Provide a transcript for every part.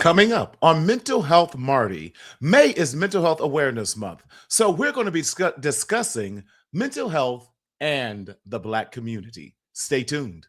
Coming up on Mental Health Marty, May is Mental Health Awareness Month. So we're going to be discussing mental health and the Black community. Stay tuned.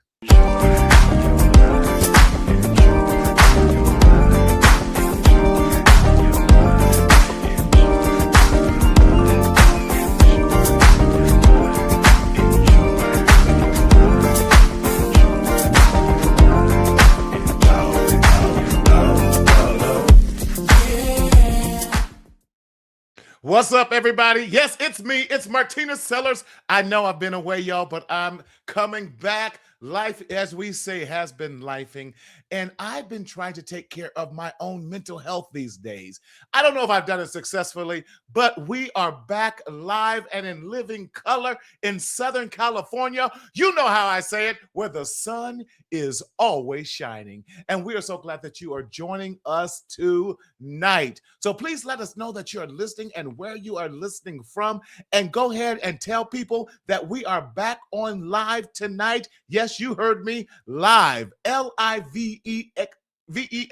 What's up, everybody? Yes, it's me. It's Martina Sellers. I know I've been away, y'all, but I'm coming back. Life, as we say, has been lifing, and I've been trying to take care of my own mental health these days. I don't know if I've done it successfully, but we are back live and in living color in Southern California. You know how I say it, where the sun is always shining. And we are so glad that you are joining us tonight. So please let us know that you're listening and where you are listening from. And go ahead and tell people that we are back on live tonight. Yes, you heard me, live, Live,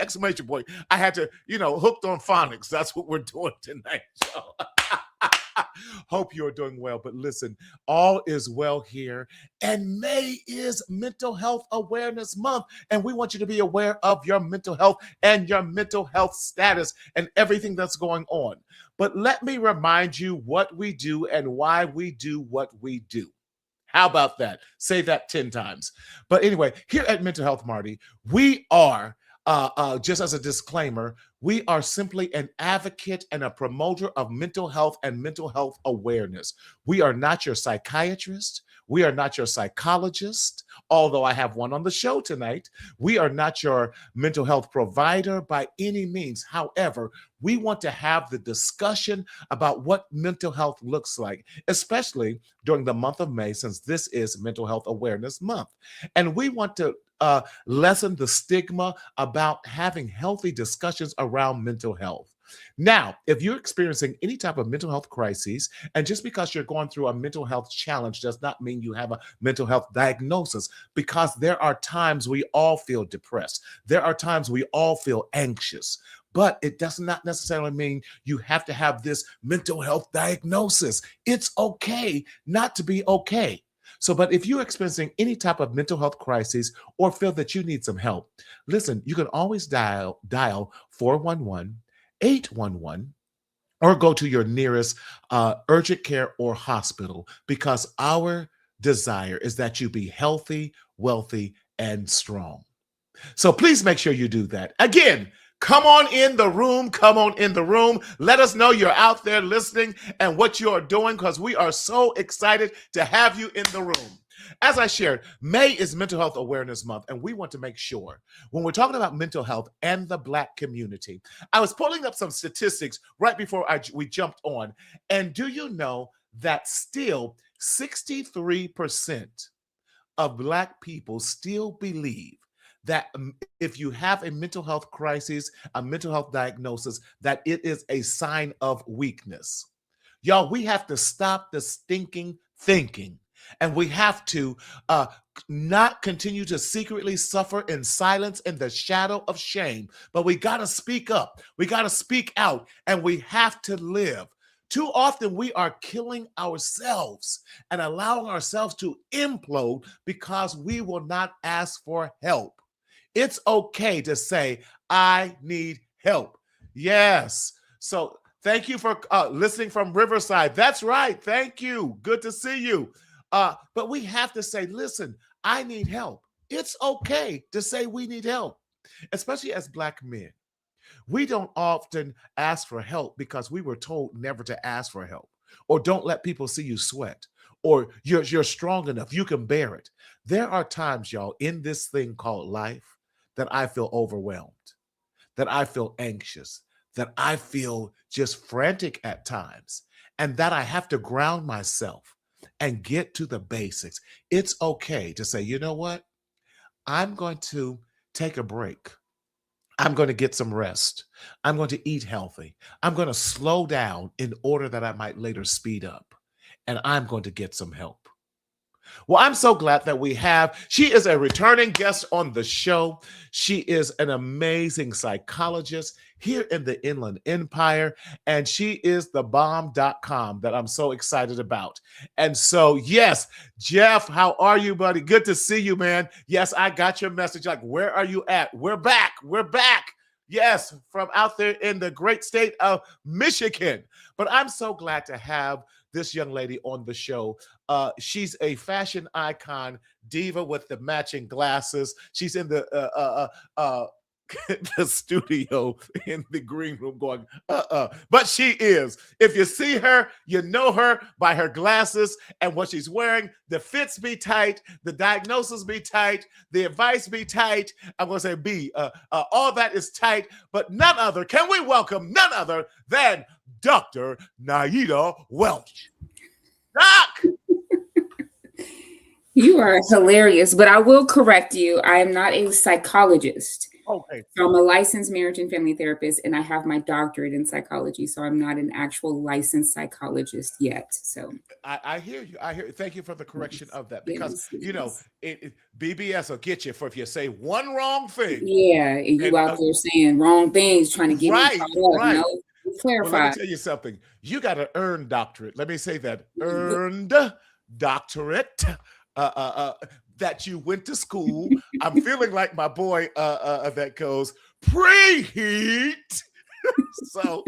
exclamation point. I had to, hooked on phonics. That's what we're doing tonight. So hope you're doing well. But listen, all is well here. And May is Mental Health Awareness Month. And we want you to be aware of your mental health and your mental health status and everything that's going on. But let me remind you what we do and why we do what we do. How about that? Say that 10 times. But anyway, here at Mental Health Marty, we are, just as a disclaimer, we are simply an advocate and a promoter of mental health and mental health awareness. We are not your psychiatrist. We are not your psychologist, although I have one on the show tonight. We are not your mental health provider by any means. However, we want to have the discussion about what mental health looks like, especially during the month of May, since this is Mental Health Awareness Month. And we want to lessen the stigma about having healthy discussions around mental health. Now, if you're experiencing any type of mental health crises, and just because you're going through a mental health challenge does not mean you have a mental health diagnosis, because there are times we all feel depressed. There are times we all feel anxious. But it does not necessarily mean you have to have this mental health diagnosis. It's okay not to be okay. So, but if you're experiencing any type of mental health crisis or feel that you need some help, listen, you can always dial 411-811 or go to your nearest urgent care or hospital, because our desire is that you be healthy, wealthy, and strong. So please make sure you do that. Again, come on in the room. Come on in the room. Let us know you're out there listening and what you are doing, because we are so excited to have you in the room. As I shared, May is Mental Health Awareness Month, and we want to make sure when we're talking about mental health and the Black community, I was pulling up some statistics right before we jumped on. And do you know that still 63% of Black people still believe that if you have a mental health crisis, a mental health diagnosis, that it is a sign of weakness? Y'all, we have to stop the stinking thinking. And we have to not continue to secretly suffer in silence in the shadow of shame. But we got to speak up. We got to speak out. And we have to live. Too often we are killing ourselves and allowing ourselves to implode because we will not ask for help. It's okay to say, I need help. Yes. So thank you for listening from Riverside. That's right. Thank you. Good to see you. But we have to say, listen, I need help. It's okay to say we need help, especially as Black men. We don't often ask for help because we were told never to ask for help, or don't let people see you sweat, or you're strong enough, you can bear it. There are times, y'all, in this thing called life that I feel overwhelmed, that I feel anxious, that I feel just frantic at times, and that I have to ground myself and get to the basics. It's okay to say, you know what? I'm going to take a break. I'm going to get some rest. I'm going to eat healthy. I'm going to slow down in order that I might later speed up. And I'm going to get some help. Well, I'm so glad that she is a returning guest on the show. She is an amazing psychologist here in the Inland Empire, and she is the bomb.com that I'm so excited about. And so, yes, Jeff, how are you, buddy? Good to see you, man. Yes, I got your message. Like, where are you at? We're back. We're back. Yes, from out there in the great state of Michigan. But I'm so glad to have this young lady on the show. She's a fashion icon, diva with the matching glasses. She's in the studio in the green room going, But she is. If you see her, you know her by her glasses and what she's wearing. The fits be tight, the diagnosis be tight, the advice be tight. I'm going to say all that is tight, but none other. Can we welcome none other than Dr. Niedha Welch? Doc! You are hilarious, but I will correct you. I am not a psychologist. Okay. So I'm a licensed marriage and family therapist, and I have my doctorate in psychology. So I'm not an actual licensed psychologist yet. So I hear you. I hear you. Thank you for the correction of that, because yes. BBS will get you for if you say one wrong thing. Yeah, and you out there saying wrong things, trying to get me caught up. Right. Clarify. Well, let me tell you something. You got an earned doctorate. Let me say that. Earned doctorate. That you went to school. I'm feeling like my boy that goes preheat. So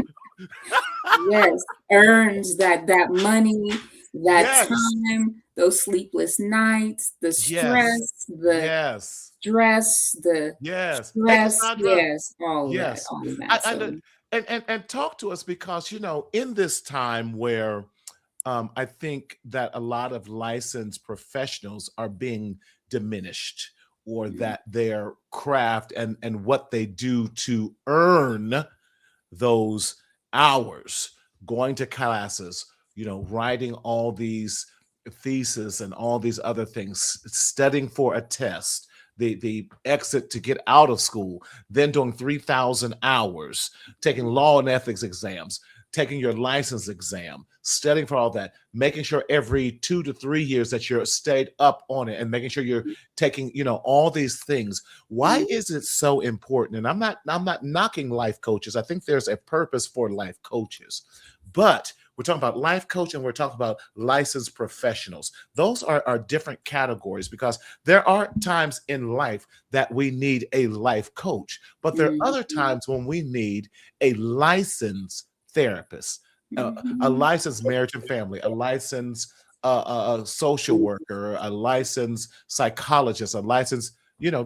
yes, earns that money, that time, those sleepless nights, the stress, the stress, the stress, all of that. And talk to us, because in this time where I think that a lot of licensed professionals are being diminished, or that their craft and what they do to earn those hours, going to classes, writing all these theses and all these other things, studying for a test, the exit to get out of school, then doing 3,000 hours, taking law and ethics exams, taking your license exam, studying for all that, making sure every 2 to 3 years that you're stayed up on it, and making sure you're taking, all these things. Why is it so important? And I'm not knocking life coaches. I think there's a purpose for life coaches, but we're talking about life coach and we're talking about licensed professionals. Those are different categories, because there are times in life that we need a life coach, but there are other times when we need a licensed therapist, a licensed marriage and family, a licensed social worker, a licensed psychologist, a licensed,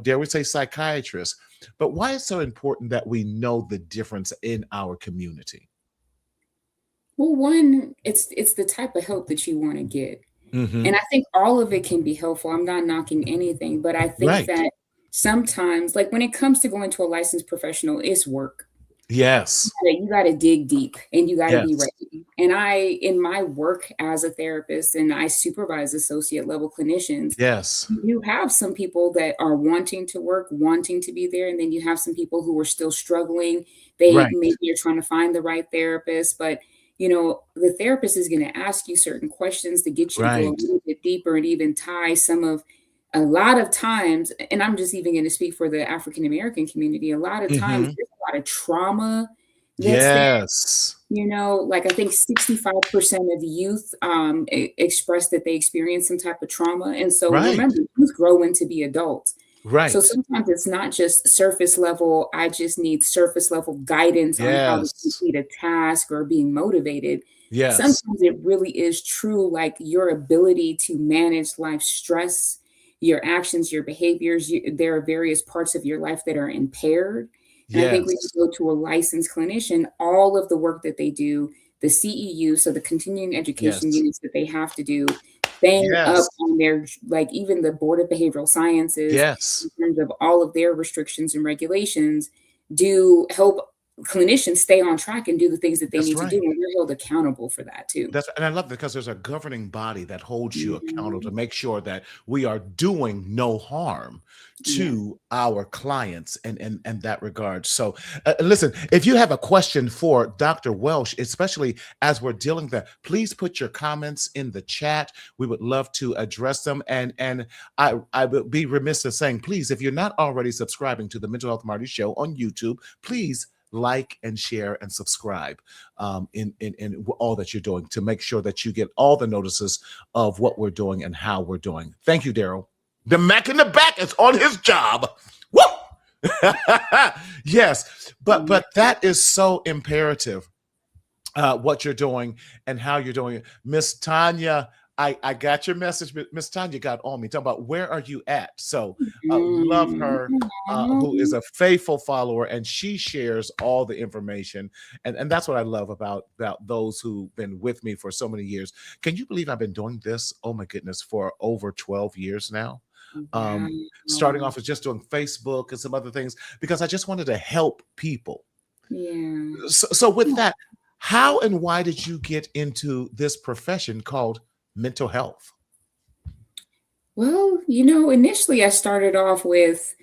dare we say, psychiatrist. But why is it so important that we know the difference in our community? Well, one, it's the type of help that you want to get. And I think all of it can be helpful. I'm not knocking anything, but I think that sometimes, like when it comes to going to a licensed professional, it's work. Yes. You got to dig deep, and you got to be ready. And in my work as a therapist, and I supervise associate level clinicians. Yes. You have some people that are wanting to work, wanting to be there. And then you have some people who are still struggling. Maybe are trying to find the right therapist, but the therapist is going to ask you certain questions to get you to go a little bit deeper, and even tie a lot of times, and I'm just even going to speak for the African American community, a lot of times there's a lot of trauma that's there. Like I think 65% of youth express that they experience some type of trauma. And so remember, youth grow into be adults. Right. So sometimes it's not just surface level. I just need surface level guidance on how to complete a task or being motivated. Yes. Sometimes it really is true, like your ability to manage life stress, your actions, your behaviors. There are various parts of your life that are impaired. And I think when you go to a licensed clinician, all of the work that they do, the CEU, so the continuing education units that they have to do, staying up on their, like even the Board of Behavioral Sciences, in terms of all of their restrictions and regulations, do help clinicians stay on track and do the things that they That's need to do, right. and we're held accountable for that too. That's and I love that because there's a governing body that holds you accountable to Mhm. make sure that we are doing no harm Yeah. to our clients and that regard. So, listen, if you have a question for Dr. Welsh, especially as we're dealing with that, please put your comments in the chat. We would love to address them. And I would be remiss in saying, please, if you're not already subscribing to the Mental Health Marty Show on YouTube, please like and share and subscribe in all that you're doing to make sure that you get all the notices of what we're doing and how we're doing. Thank you, Daryl. The Mac in the back is on his job. Woo! Yes, Yeah. but that is so imperative, what you're doing and how you're doing it. Miss Tanya, I got your message. Miss Tanya got on me talking about where are you at. So love Mm. her, who is a faithful follower, and she shares all the information. And that's what I love about those who've been with me for so many years. Can you believe I've been doing this? Oh my goodness, for over 12 years now. Starting Wow. off as just doing Facebook and some other things because I just wanted to help people. Yeah. So with that, how and why did you get into this profession called mental health? Well, initially I started off with,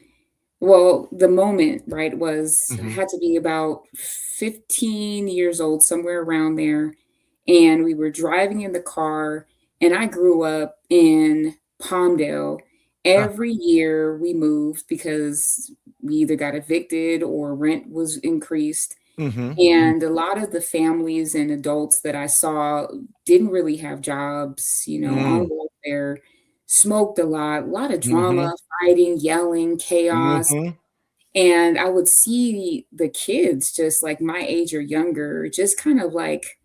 well, the moment, right, was I Mhm. had to be about 15 years old, somewhere around there. And we were driving in the car, and I grew up in Palmdale. Uh, Every year we moved because we either got evicted or rent was increased. mhm, mm, And a lot of the families and adults that I saw didn't really have jobs, on mm, welfare, smoked a lot of drama, mhm, fighting, yelling, chaos. mhm. And I would see the kids just like my age or younger, just kind of like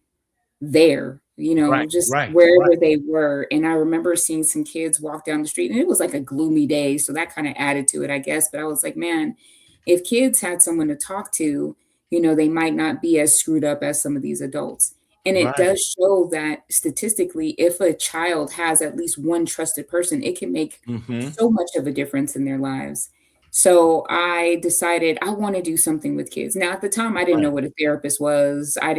there, Right, just right, right, wherever they were. And I remember seeing some kids walk down the street, and it was like a gloomy day, so that kinda added to it, I guess, but I was like, "Man, if kids had someone to talk to, they might not be as screwed up as some of these adults." And it right. does show that statistically, if a child has at least one trusted person, it can make Mhm. so much of a difference in their lives. So I decided I wanna do something with kids. Now, at the time, I didn't Right, know what a therapist was. I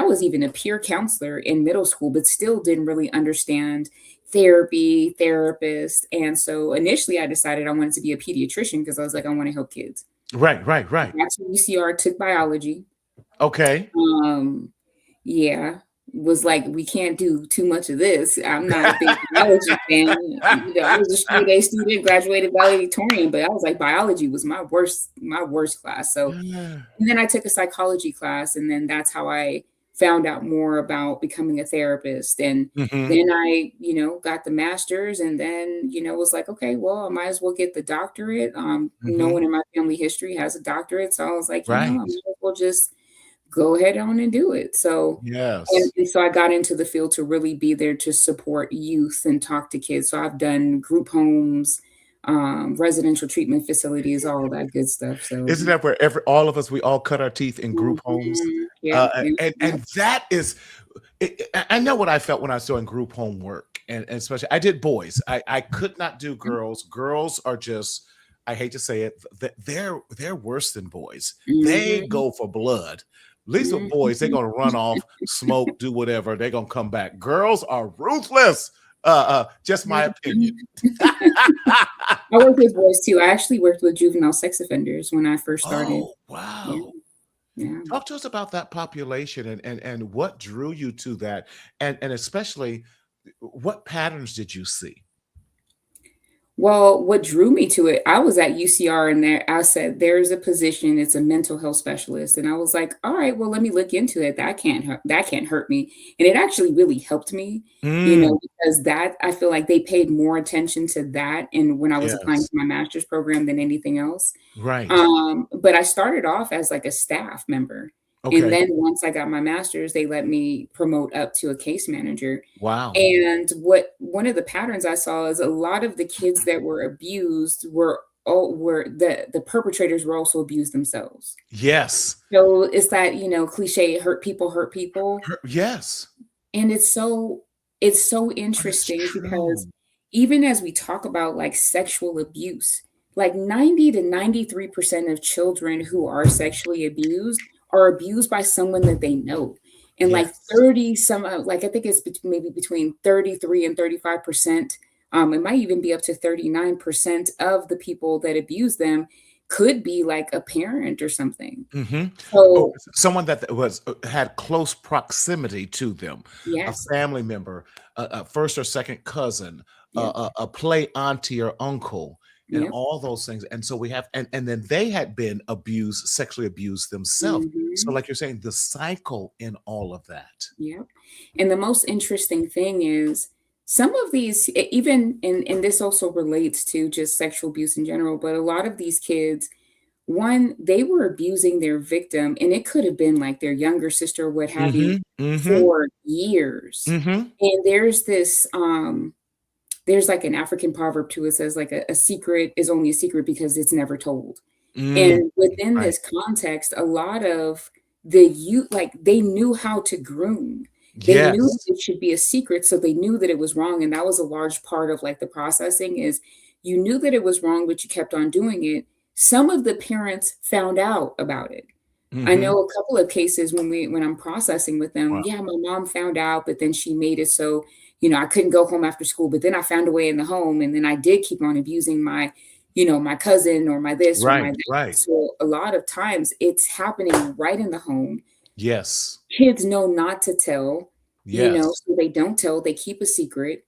was even a peer counselor in middle school, but still didn't really understand therapy, therapist. And so initially I decided I wanted to be a pediatrician because I was like, I want to help kids. right, right, right. That's what UCR, took biology. Okay. Um, yeah, was like, we can't do too much of this. I'm not a big biology fan. I was a straight A student, graduated valedictorian, but I was like, biology was my worst class. So Yeah. and then I took a psychology class, and then that's how I found out more about becoming a therapist. And Mhm, then I, got the master's, and then, was like, okay, well, I might as well get the doctorate. No mhm. one in my family history has a doctorate. So I was like, I Right. might as well just go ahead on and do it. So, and, Yes. and so I got into the field to really be there to support youth and talk to kids. So I've done group homes, residential treatment facilities, all that good stuff. So, Isn't that where all of us, we all cut our teeth in group homes? yeah, yeah, yeah. And that is I know what I felt when I was doing group home work, and especially I did boys. I could not do girls. Girls are just, I hate to say it, they're worse than boys. They Mhm, go for blood. At least with boys, they're mhm. gonna run off, smoke, do whatever. They're gonna come back. Girls are ruthless. Just my opinion. Mhm. I worked with boys too. I actually worked with juvenile sex offenders when I first started. Oh Yeah, wow. yeah. Talk to us about that population and what drew you to that, and especially what patterns did you see? Well, what drew me to it, I was at UCR, and there I said, "There's a position, it's a mental health specialist." And I was like, "All right, well, let me look into it. That can't hurt me." And it actually really helped me, Mm, because that I feel like they paid more attention to that and when I was applying yes. for my master's program than anything else. Right. But I started off as like a staff member. And Okay. then once I got my master's, they let me promote up to a case manager. Wow. And what one of the patterns I saw is a lot of the kids that were abused were the perpetrators were also abused themselves. Yes. So it's that, cliche hurt people. Yes. And it's so But it's interesting because true. even as we talk about like sexual abuse, like 90 to 93% of children who are sexually abused are abused by someone that they know. And like Yes. 30 some like I think it's maybe between 33 and 35%. It might even be up to 39% of the people that abuse them could be like a parent or something. Mhm. Oh, So, someone that was had close proximity to them, a yes. family member, a first or second cousin, Yep. a play auntie or uncle, and Yep. all those things, and so we have and then they had been abused, sexually abused themselves. So Mhm. like you're saying, the cycle in all of that. Yep. And the most interesting thing is some of these, even, and this also relates to just sexual abuse in general, but a lot of these kids, one, they were abusing their victim, and it could have been like their younger sister or what have you Mhm, mhm, for years. mhm. And there's like an African proverb too. It says like a secret is only a secret because it's never told. Mm, And within right. this context, a lot of the youth, like, they knew how to groom. They knew that Yes. it should be a secret, so they knew that it was wrong, and that was a large part of, like, the processing is you knew that it was wrong, but you kept on doing it. Some of the parents found out about it. I Mhm. know a couple of cases when I'm processing with them, Wow. yeah, my mom found out, but then she made it so, I couldn't go home after school, but then I found a way in the home, and then I did keep on abusing my cousin or my this or my Right, that. right. So a lot of times it's happening right in the home. Yes. Kids know not to tell, Yes. so they don't tell, they keep a secret,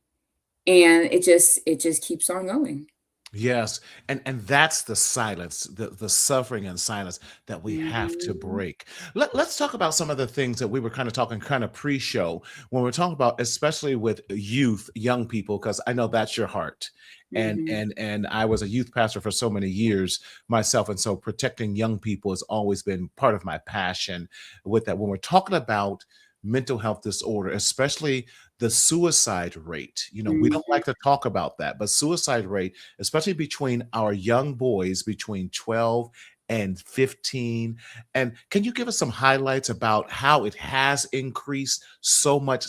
and it just keeps on going. Yes, and that's the silence, the suffering and silence that we have to Mhm, break. Let's talk about some of the things that we were kind of talking kind of pre-show when we're talking about, especially with youth, young people, because I know that's your heart. And mhm, and I was a youth pastor for so many years myself, and so protecting young people has always been part of my passion. With that, when we're talking about mental health disorder, especially the suicide rate, we don't mhm. like to talk about that, but suicide rate, especially between our young boys between 12 and 15. And can you give us some highlights about how it has increased so much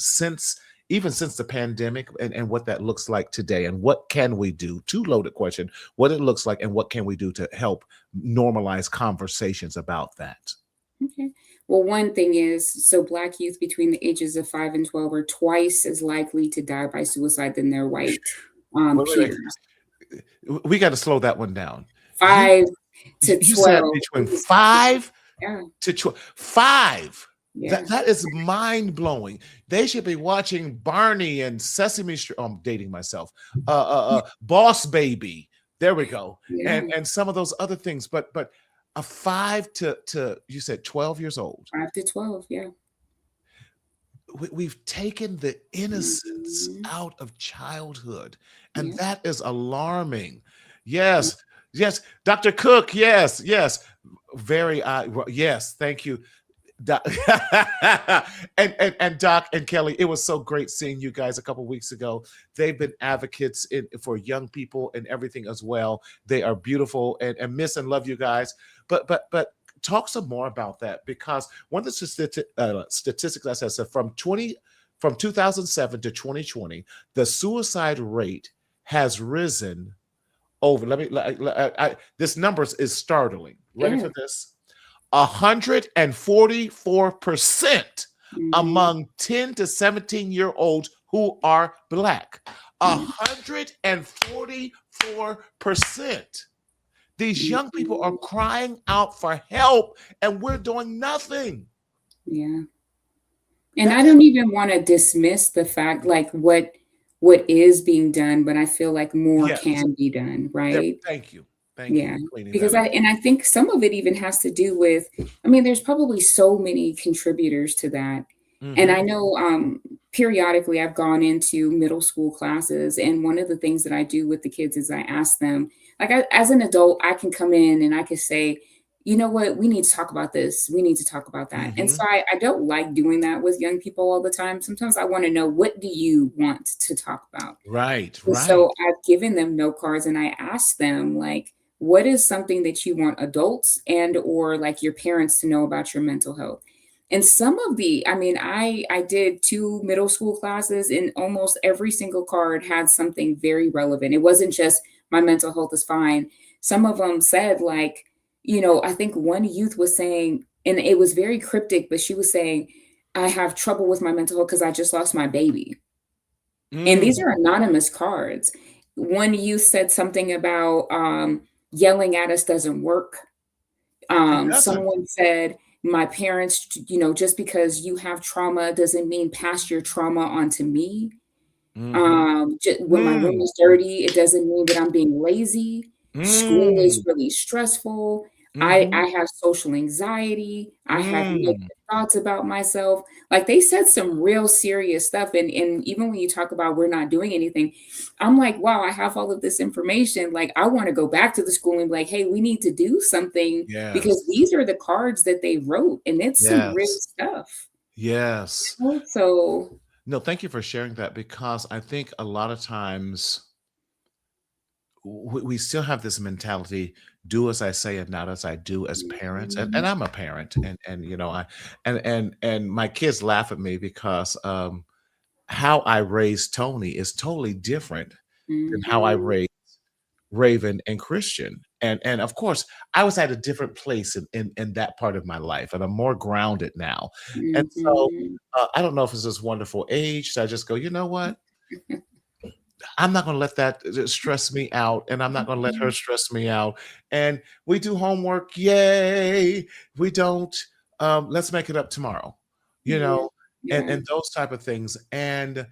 even since the pandemic, and what that looks like today, and what can we do? Two loaded question, what it looks like and what can we do to help normalize conversations about that? Okay. Well, one thing is, so Black youth between the ages of 5 and 12 are twice as likely to die by suicide than their white Wait, wait, peers. wait. We got to slow that one down. You 5 to you said 12 between is 5 yeah, to 12. 5. yeah, That is mind-blowing. They should be watching Barney and Sesame Street. Oh, I'm dating myself. Boss Baby. There we go. yeah, And some of those other things. But a 5 to you said 12 years old. 5 to 12, yeah. We've taken the innocence Mhm, out of childhood, and yeah, that is alarming. yeah, Yes, yes, Dr. Cook. Yes, yes, very. Yes, thank you. Doc. And Doc and Kelly, it was so great seeing you guys a couple weeks ago. They've been advocates for young people and everything as well. They are beautiful, and miss and love you guys. But talk some more about that, because one of the statistics I said from 2007 to 2020, the suicide rate has risen over. This number is startling. Ready yeah, for this? 144% mhm, among 10 to 17-year-olds who are Black. yeah, 144%. These young people are mhm, crying out for help, and we're doing nothing. yeah. And I That don't even wanna dismiss the fact, like, what is being done, but I feel like more yes. can be done, There, right? thank you. Thank you Yeah, for cleaning because that up. I think some of it even has to do with, I mean, there's probably so many contributors to that. And Hmm. I know, periodically I've gone into middle school classes, and one of the things that I do with the kids is I ask them, like, as an adult, I can come in and I can say, you know what, we need to talk about this. We need to talk about that. And so Hmm. I don't like doing that with young people all the time. Sometimes I want to know, what do you want to talk about? Right, And right. so I've given them note cards and I asked them, like, what is something that you want adults and or like your parents to know about your mental health? And some of the, I mean, I did 2 middle school classes, and almost every single card had something very relevant. It wasn't just my mental health is fine. Some of them said, like, I think one youth was saying, and it was very cryptic, but she was saying, I have trouble with my mental health because I just lost my baby. And these Mm. are anonymous cards. One youth said something about yelling at us doesn't work. It doesn't. Someone said, my parents, just because you have trauma doesn't mean pass your trauma onto me. Mhm. When my room Mm. is dirty, it doesn't mean that I'm being lazy. School is Mm. really stressful. I Mhm. have social anxiety. I have negative Mm. thoughts about myself. Like they said some real serious stuff. And even when you talk about we're not doing anything, I'm like, wow, I have all of this information. Like I want to go back to the school and be like, hey, we need to do something because Yes. these are the cards that they wrote and it's some real Yes. stuff. Yes. So No, thank you for sharing that because I think a lot of times we still have this mentality, do as I say and not as I do as parents. And mhm, I'm a parent and I and my kids laugh at me because how I raised Tony is totally different than how I mhm. raised Raven and Christian. And of course, I was at a different place in that part of my life, and I'm more grounded now. And so Mhm. I don't know if it's this wonderful age. So I just go, you know what? I'm not going to let that stress me out, and I'm not going to let her Mhm. stress me out. And we do homework, yay! We don't. Let's make it up tomorrow, you Yeah, know, yeah. and those type of things. And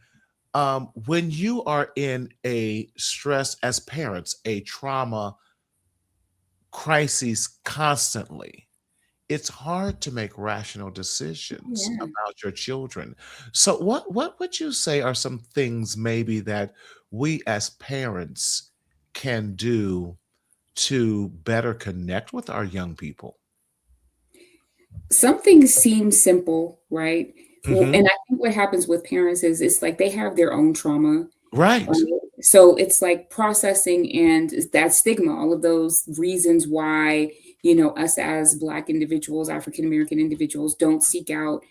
when you are in a stress as parents, a trauma crises constantly, it's hard to make rational decisions Yeah. about your children. So what would you say are some things maybe that we as parents can do to better connect with our young people? Some things seem simple, right? Well, Mhm. and I think what happens with parents is it's like they have their own trauma. Right. So it's like processing and that stigma, all of those reasons why, us as Black individuals, African American individuals don't seek out,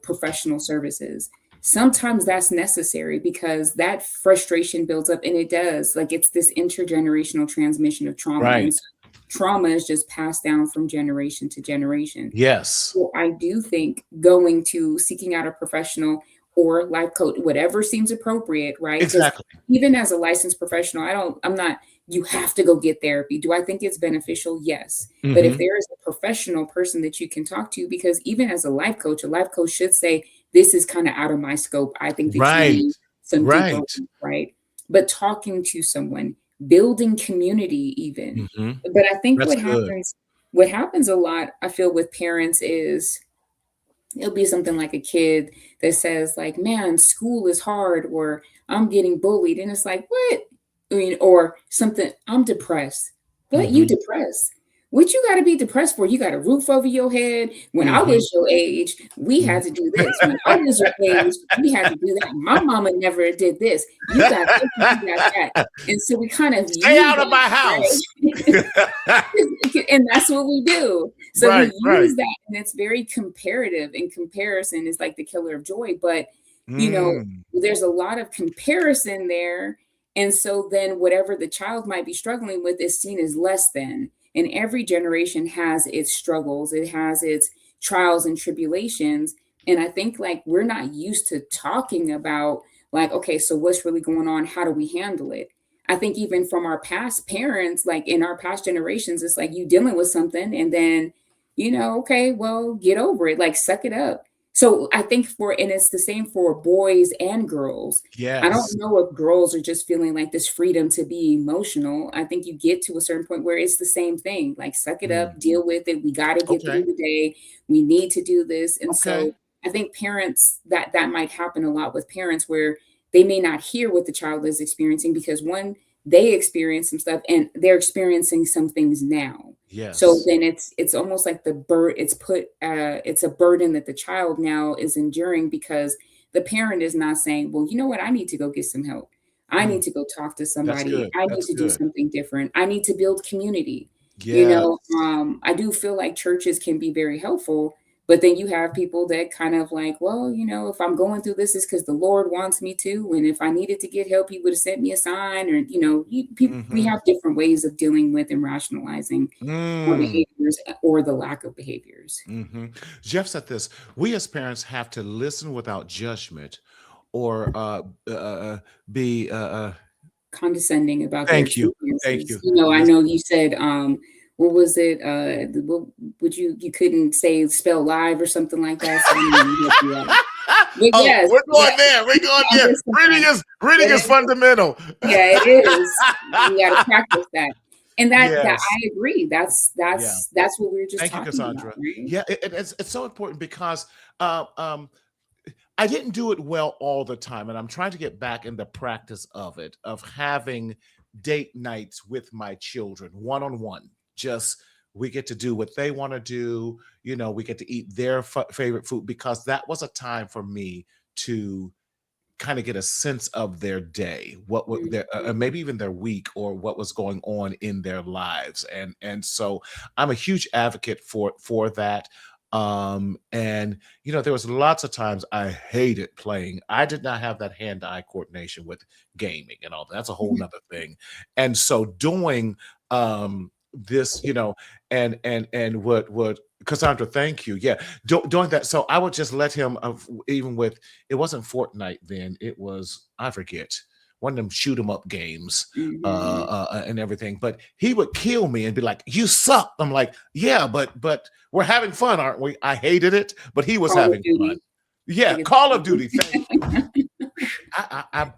professional services. Sometimes that's necessary because that frustration builds up and it does. Like it's this intergenerational transmission of trauma. And Right. so trauma is just passed down from generation to generation. Yes. So I do think going to seeking out a professional or life coach, whatever seems appropriate, right? Because Exactly. even as a licensed professional, I'm not, you have to go get therapy. Do I think it's beneficial? Yes. But if Mhm. there is a professional person that you can talk to, because even as a life coach should say, this is kind of out of my scope. I think that you Right. need some deeper, Right. work, right? But talking to someone, building community, even. Mhm. But I think That's good. what happens a lot, I feel, with parents is it'll be something like a kid that says like, "Man, school is hard," or "I'm getting bullied," and it's like, "What?" I mean, or something, "I'm depressed." "What? You Mhm. depressed? What you gotta be depressed for? You got a roof over your head. When I Mhm. was your age, we Mhm. had to do this. When I was your age, we had to do that. My mama never did this. You got this, and you got that." And so we kind of Stay use out of that, my house. right? And that's what we do. So we Right, right. use that, and it's very comparative, and comparison is like the killer of joy. But you know, Mm. there's a lot of comparison there. And so then whatever the child might be struggling with is seen as less than. And every generation has its struggles, it has its trials and tribulations. And I think like we're not used to talking about like, okay, so what's really going on? How do we handle it? I think even from our past parents, like in our past generations, it's like you dealing with something and then, okay, well, get over it, like suck it up. So I think and it's the same for boys and girls. I Yes. don't know if girls are just feeling like this freedom to be emotional. I think you get to a certain point where it's the same thing. Like suck it Mm. up, deal with it. We got to get through Okay. the day. We need to do this. And so Okay. I think parents that might happen a lot with parents where they may not hear what the child is experiencing because one, they experience some stuff and they're experiencing some things now. So Yes. then it's almost like it's a burden that the child now is enduring because the parent is not saying, well, you know what, I need to go get some help. I Mm. need to go talk to That's somebody. good. I need That's to do good. something different. I need to build community. Yes. I do feel like churches can be very helpful, But then you have people that kind of like, well, if I'm going through this, it's because the Lord wants me to. And if I needed to get help, He would have sent me a sign. Or, we Mhm. have different ways of dealing with and rationalizing our Mm. behaviors or the lack of behaviors. Mhm. Jeff said this, "We as parents have to listen without judgment or, be, Condescending about their thank you, thank experiences. you. I Listen know you said, what was it? What would you couldn't say spell live or something like that, so I'm gonna help you out. But Oh, yes, we're yeah, going there, we're going there. Reading condescending. is reading It is is, fundamental. yeah, it is. We gotta practice that. And that Yes. I agree. That's Yeah. that's that's what we were just Thank you, talking about, Cassandra. right? Yeah, it's so important because, uh, um, I didn't do it well all the time, and I'm trying to get back in the practice of it, of having date nights with my children, one-on-one. Just we get to do what they wanna do, we get to eat their favorite food because that was a time for me to kind of get a sense of their day, what their Mhm. maybe even their week or what was going on in their lives, and so I'm a huge advocate for that. And there was lots of times I hated playing. I did not have that hand-eye coordination with gaming and all that. That's a whole nother thing. And so doing this, and what Cassandra, thank you. Yeah, doing that. So I would just let him, even with it wasn't Fortnite then. It was I forget one of them shoot 'em up games, Mhm. and everything. But he would kill me and be like, "You suck." I'm like, "Yeah, but we're having fun, aren't we?" I hated it, but he was Call of having fun. Duty. I Yeah, guess Call Call of of Duty. Duty. Thank you.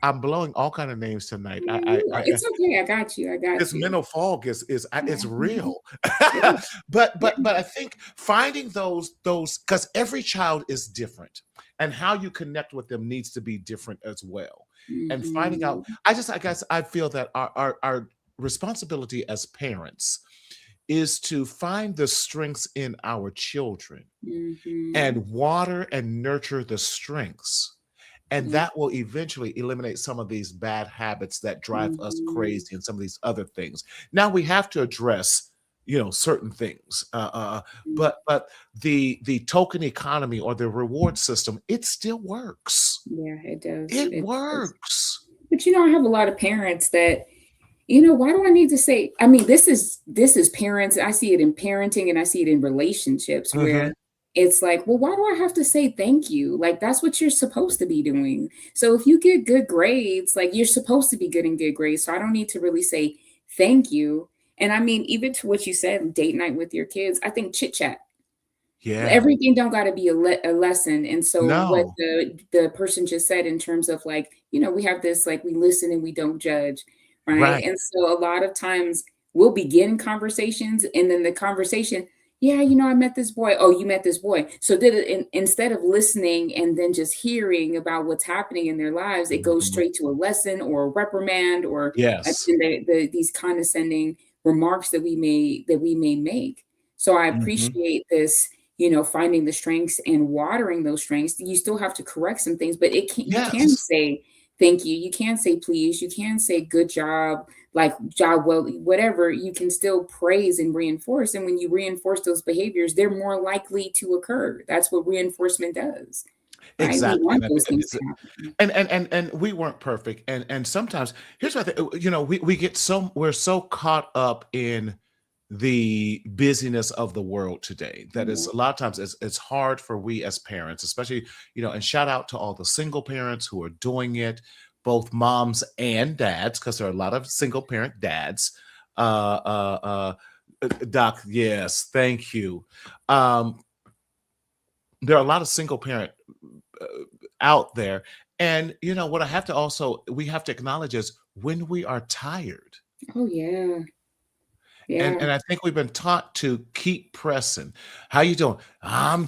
I'm blowing all kind of names tonight. It's okay. I got you. I got This you. mental fog is it's Mhm. real. It is. But I think finding those because every child is different, and how you connect with them needs to be different as well. And finding out, Mhm. I guess I feel that our responsibility as parents is to find the strengths in our children Mhm. and water and nurture the strengths, and Yep. that will eventually eliminate some of these bad habits that drive us Mhm. crazy and some of these other things. Now we have to address, certain things. Mm. But the token economy or the reward system, it still works. Yeah, it does. It It does. works. But I have a lot of parents that, why do I need to say, I mean, this is parents. I see it in parenting and I see it in relationships Mhm. where it's like, well, why do I have to say thank you? Like that's what you're supposed to be doing. So if you get good grades, like you're supposed to be getting good grades. So I don't need to really say thank you. And I mean, even to what you said, date night with your kids, I think chit chat. Yeah. Everything don't gotta be a lesson, and so what No. the person just said in terms of, like, we have this, like, we listen and we don't judge, right? Right. And so a lot of times, we'll begin conversations, and then the conversation, "Yeah, I met this boy." "Oh, you met this boy." So did it instead of listening and then just hearing about what's happening in their lives, it goes Mhm. straight to a lesson or a reprimand or, Yes. and these condescending remarks that we may make. So I Mhm. appreciate this, finding the strengths and watering those strengths. You still have to correct some things, but you can Yes. say thank you. You can say please. You can say good job, like job well, whatever. You can still praise and reinforce. And when you reinforce those behaviors, they're more likely to occur. That's what reinforcement does, right? We Exactly. want And those things to happen. and we weren't perfect, and sometimes here's what we get we're so caught up in the busyness of the world today that is Yeah. a lot of times it's hard for we as parents, especially, and shout out to all the single parents who are doing it, both moms and dads, because there are a lot of single parent dads. Doc, yes, thank you. um there are a lot of single parent uh, out there. And what I have to also we have to acknowledge is when we are tired. Oh yeah. And Yeah. and I think we've been taught to keep pressing. How you doing? I'm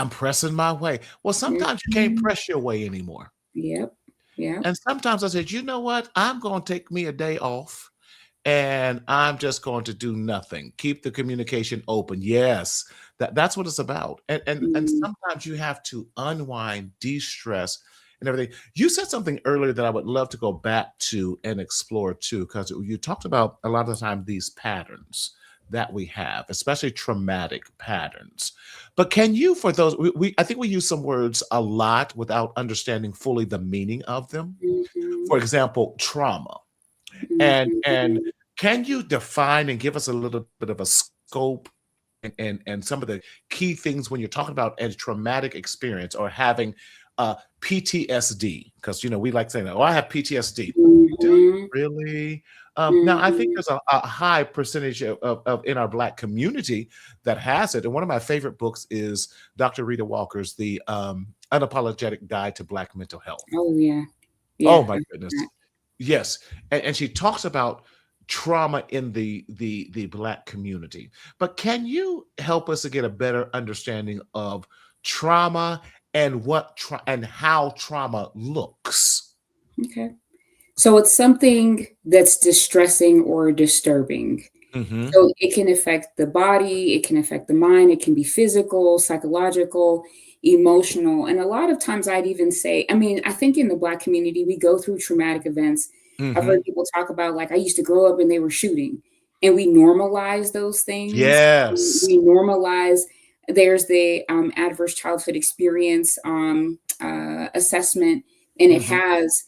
pressing my way. Well, sometimes you can't Mhm. press your way anymore. Yep. Yep. And sometimes I said, you know what? I'm going to take me a day off and I'm just going to do nothing. Keep the communication open. Yes, that's what it's about. And Mm. sometimes you have to unwind, de-stress, and everything. You said something earlier that I would love to go back to and explore too, because you talked about a lot of the time these patterns that we have, especially traumatic patterns. But can you, for those, I think we use some words a lot without understanding fully the meaning of them. Mhm. For example, trauma. And Mhm. can you define and give us a little bit of a scope and some of the key things when you're talking about a traumatic experience or having PTSD? Because we like saying that, oh, I have PTSD. Do you Mhm. really? Now, I think Mhm. there's a high percentage of in our Black community that has it. And one of my favorite books is Dr. Rita Walker's The Unapologetic Guide to Black Mental Health. Oh, yeah. Oh Yeah, I my heard goodness. that. Yes, and she talks about trauma in the Black community. But can you help us to get a better understanding of trauma and and how trauma looks? Okay. So it's something that's distressing or disturbing. Mhm. So it can affect the body, it can affect the mind, it can be physical, psychological, emotional. And a lot of times I'd even say, I mean, I think in the Black community, we go through traumatic events. I've heard Mhm. people talk about, like, I used to grow up and they were shooting, and we normalize those things. Yes. We normalize, there's the adverse childhood experience assessment, and it Mhm. has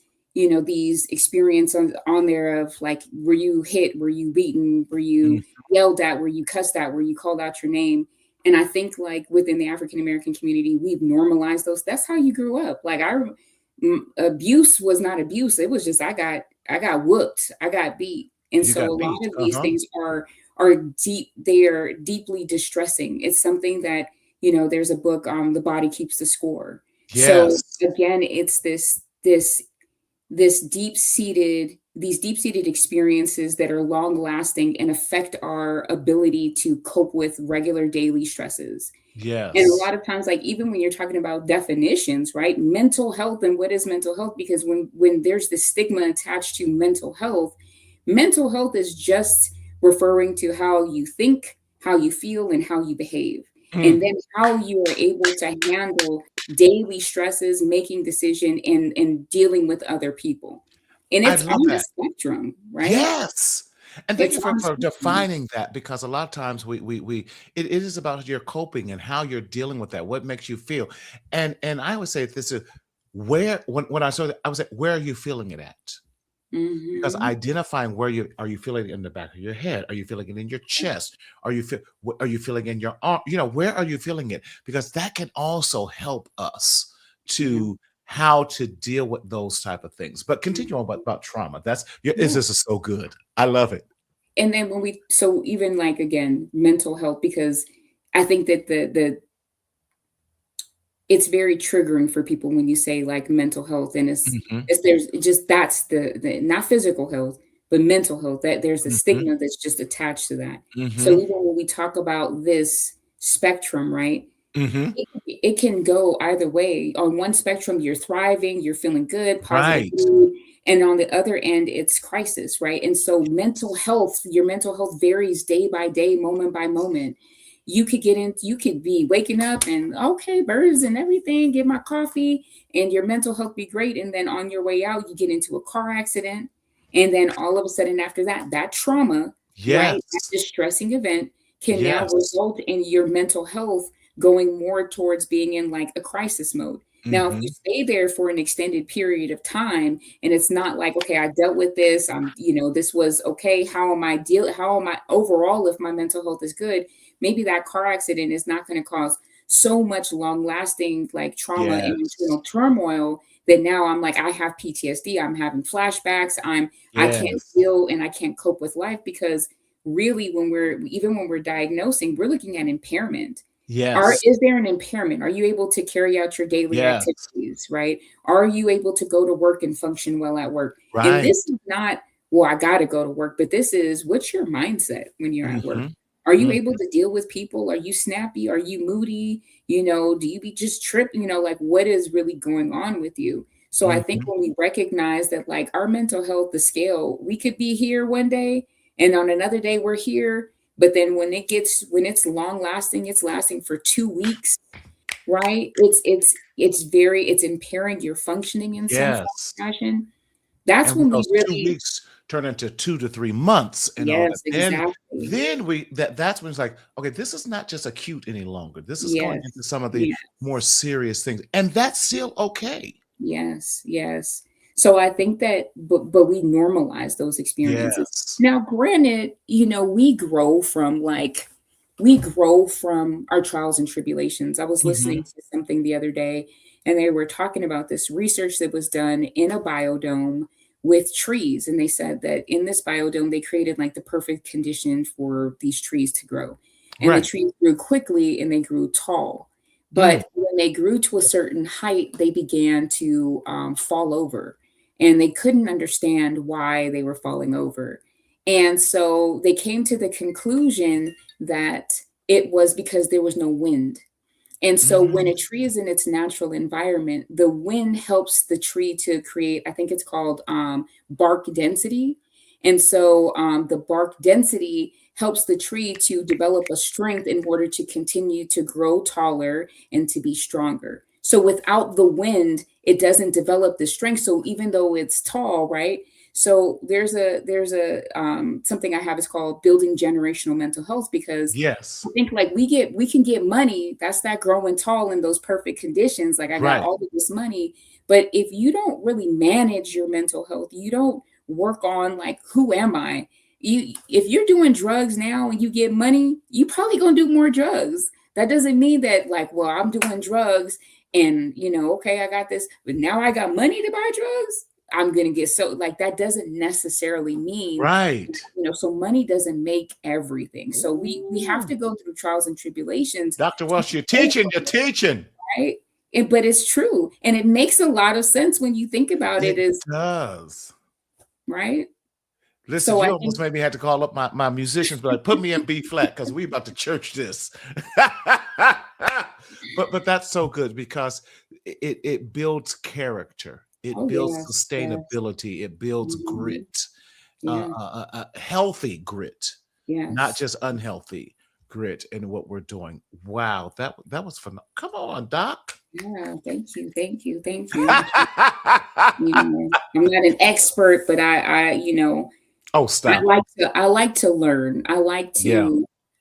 these experience on there of, like, were you hit, were you beaten, were you Mhm. yelled at, were you cussed at, were you called out your name. And I think, like, within the African American community, we've normalized those. That's how you grew up. Like, abuse was not abuse, it was just, I got whooped, I got beat. And You so a got lot beat. of these Uh-huh. things are deep, they're deeply distressing. It's something that, there's a book, The Body Keeps the Score. So Yes. again, it's these deep-seated experiences that are long lasting and affect our ability to cope with regular daily stresses. And a Yes. lot of times, like, even when you're talking about definitions, right? Mental health, and what is mental health? Because when there's this stigma attached to mental health is just referring to how you think, how you feel, and how you behave. And Mm. then how you are able to handle daily stresses, making decision, and dealing with other people. And I it's love on the that. spectrum, right? Yes. And thank It's you on the for spectrum. defining that because a lot of times it is about your coping and how you're dealing with that, what makes you feel. And I would say this is where when I saw that, I was like, where are you feeling it at? Because Mhm. identifying where you are you feeling it in the back of your head? Are you feeling it in your chest? Are you feeling in your arm? Where are you feeling it? Because that can also help us Yeah. to how to deal with those type of things. But continue on Mhm. about trauma. This Yeah. is so good. I love it. And then so even, like, again, mental health, because I think that the it's very triggering for people when you say, like, mental health, and Mhm, it's there's it just that's the not physical health, but mental health, that there's a mhm, stigma that's just attached to that. So mhm, even when we talk about this spectrum, right? mhm. It can go either way. On one spectrum, you're thriving, you're feeling good, positive Right. mood, and on the other end, it's crisis, right? And so mental health, your mental health varies day by day, moment by moment. You could be waking up and, okay, birds and everything, get my coffee, and your mental health be great. And then on your way out, you get into a car accident. And then all of a sudden after that, that trauma, right? That Yes. distressing event can now Yes. result in your mental health going more towards being in, like, a crisis mode. Now, if you Mhm. stay there for an extended period of time and it's not like, okay, I dealt with this, this was okay. How am I overall, if my mental health is good, maybe that car accident is not going to cause so much long lasting, like, trauma and Yes. internal turmoil that now I'm like, I have PTSD, I'm having flashbacks, I can't Yes. deal and I can't cope with life. Because really, when we're diagnosing, we're looking at impairment. Yes. Is there an impairment? Are you able to carry out your daily Yes. activities, right? Are you able to go to work and function well at work? And Right. this is not, well, I gotta go to work, but this is, what's your mindset when you're at work? Mhm. Are you Mm. able to deal with people? Are you snappy? Are you moody? Do you be just trip? Like, what is really going on with you? So I think Mhm. when we recognize that, like, our mental health, the scale, we could be here one day, and on another day we're here, but then when it's long lasting, it's lasting for 2 weeks, right? It's impairing your functioning in some form Yes. or fashion. That's And with when we those 2 really. weeks turn into 2 to 3 months and all that, Yes, then exactly. then that's when it's like, okay, this is not just acute any longer. This is going into Yes. some of the more Yes. serious things, and that's still okay. Yes, yes. So I think that but we normalize those experiences. Yes. Now, granted, we grow from our trials and tribulations. I was listening Mhm. to something the other day, and they were talking about this research that was done in a biodome with trees, and they said that in this biodome, they created, like, the perfect condition for these trees to grow, and the Right. trees grew quickly and they grew tall. Mm. But when they grew to a certain height, they began to fall over, and they couldn't understand why they were falling over. And so they came to the conclusion that it was because there was no wind. And so when a Mm. tree is in its natural environment, the wind helps the tree to create, I think it's called bark density. And so the bark density helps the tree to develop a strength in order to continue to grow taller and to be stronger. So without the wind, it doesn't develop the strength. So even though it's tall, right? So there's a something I have is called building generational mental health, because Yes. I think like we can get money. That's that growing tall in those perfect conditions. Like I got Right. all of this money, but if you don't really manage your mental health, you don't work on like who am I? You if you're doing drugs now and you get money, you probably gonna do more drugs. That doesn't mean that like, well, I'm doing drugs and okay, I got this, but now I got money to buy drugs. I'm gonna get so like that doesn't necessarily mean Right. so money doesn't make everything. So we have Ooh. to go through trials and tribulations Dr. to Welsh, get you're over teaching, you're it, teaching. right? But it's true, and it makes a lot of sense when you think about it. It Is does. right. Listen, So I you almost think made me have to call up my musicians, but like, put me in B flat because we about to church this. But that's so good because it builds character, it oh builds yes, yes, sustainability, it builds mhm, grit, yeah, healthy grit, not yes, just unhealthy grit in what we're doing. Wow, that was phenomenal. Come on, Doc. yeah. Thank you, thank you, thank you. I'm not an expert, but Oh, I stop it. like to I like to learn. Yeah.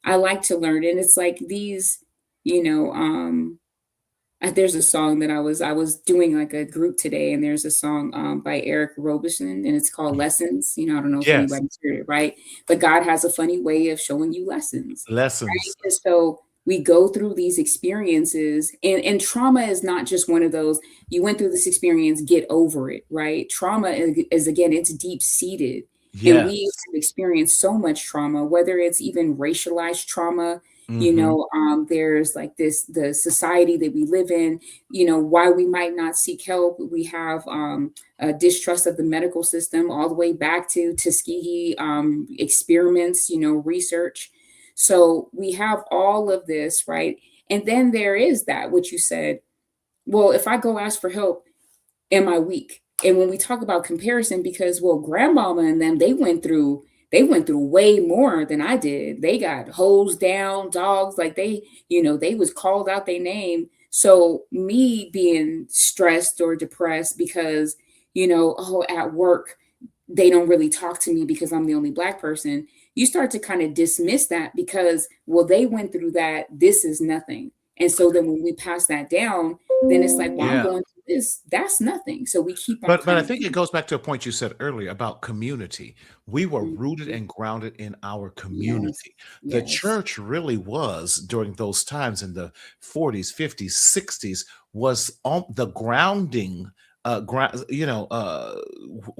I like to learn, and it's like these, you know, there's a song that I was doing like a group today, and there's a song by Eric Roberson, and it's called Lessons. I don't know if Yes. anybody's heard it, right? But God has a funny way of showing you lessons, right? Lessons. And so we go through these experiences, and trauma is not just one of those. You went through this experience, get over it, right? Trauma is again, it's deep seated, and we Yes. have experienced so much trauma, whether it's even racialized trauma. Mhm. There's like the society that we live in, why we might not seek help. We have a distrust of the medical system, all the way back to Tuskegee experiments, research. So we have all of this, right? And then there is that, what you said. Well, if I go ask for help, am I weak? And when we talk about comparison, because well, grandmama and them, they went through way more than I did. They got hosed down, dogs, like they was called out their name. So me being stressed or depressed because, oh, at work, they don't really talk to me because I'm the only black person. You start to kind of dismiss that because, well, they went through that. This is nothing. And so then when we pass that down, then it's like, well, I'm Yeah. going through this. That's nothing. So we keep on But kind I of, think it goes back to a point you said earlier about community. We were rooted Mhm. and grounded in our Yes, community. The yes, church really was during those times in the 40s, 50s, 60s was on the grounding ground,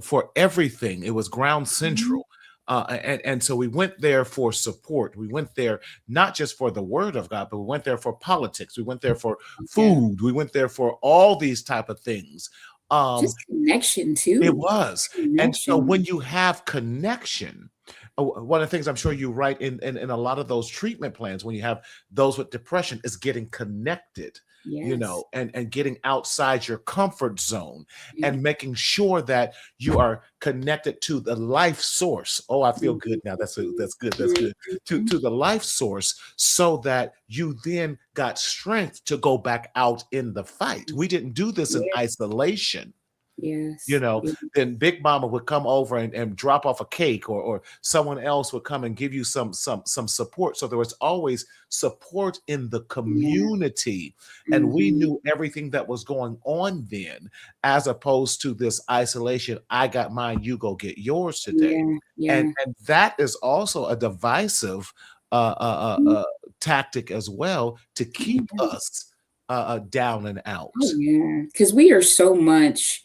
for everything. It was ground mhm, central. And so we went there for support. We went there not just for the word of God, but we went there for politics. We went there for yeah. food. We went there for all these type of things. Um, Just connection it too. was. And so when Connection. you have connection, one of the things I'm sure you write in a lot of those treatment plans when you have those with depression is getting connected, Yes. and getting outside your comfort zone Yeah. and making sure that you are connected to the life source. Oh, I feel good Mhm, now. That's good. That's mhm, good. mhm. To the life source so that you then got strength to go back out in the fight. We didn't do this in Yeah. isolation. You Yes. know, Yeah. then Big Mama would come over and drop off a cake, or someone else would come and give you some support. So there was always support in the Yeah. community, and we Mhm. knew everything that was going on then, as opposed to this isolation. I got mine, you go get yours today. Yeah. And Yeah. that is also a divisive uh, uh, uh, Mhm. uh, tactic as well, to keep us down and Oh, out. yeah. Because we are so much,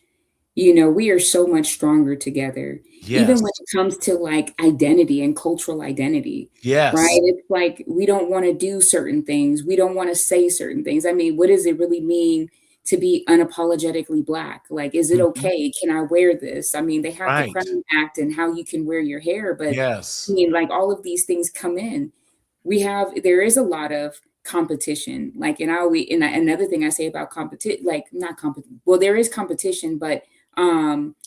we are so much stronger together, even when Yes, it comes to, like, identity and cultural identity, right? yes. It's like we don't wanna do certain things, we don't wanna say certain things. I mean, what does it really mean to be unapologetically Black? Like, is it Mhm. okay? Can I wear this? I mean, they have the Right. Crown Act and how you can wear your hair, but, I Yes. mean, like, all of these things come in. There is a lot of competition, like, and I always and another thing I say about competition, like, not competition. Well, there is competition, but